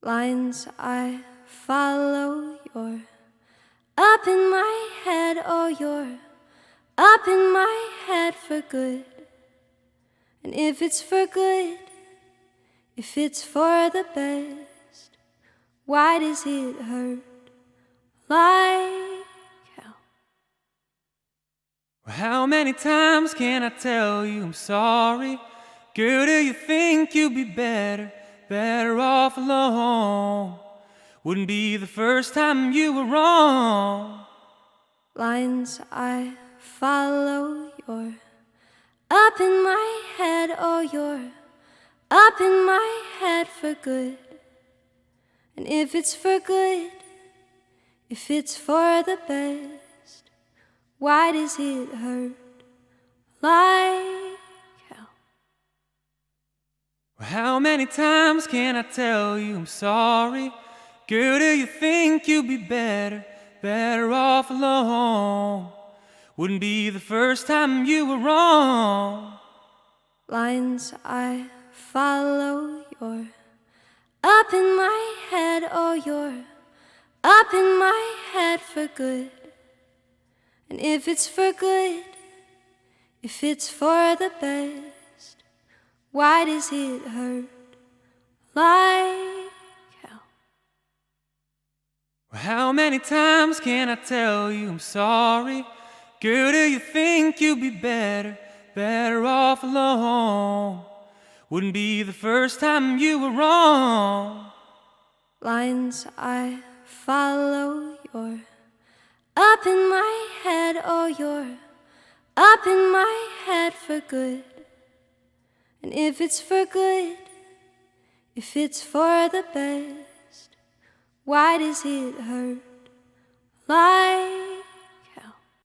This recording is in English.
Lines I follow, you're up in my head, oh, you're up in my head for good. And if it's for good, if it's for the best, why does it hurt like hell? Well, how many times can I tell you I'm sorry? Girl, do you think you'd be better off alone? Wouldn't be the first time you were wrong. Lines I follow, you're up in my head, oh, you're up in my head for good. And if it's for good, if it's for the best, why does it hurt like hell? Well, how many times can I tell you I'm sorry? Girl, do you think you'd be better off alone? Wouldn't be the first time you were wrong. Lines I follow, you're up in my head, oh, you're up in my head for good. And if it's for good, if it's for the best, why does it hurt like hell? Well, how many times can I tell you I'm sorry? Girl, do you think you'd be better off alone? Wouldn't be the first time you were wrong. Lines I follow, you're up in my head, oh, you're up in my head for good. And if it's for good, if it's for the best, why does it hurt like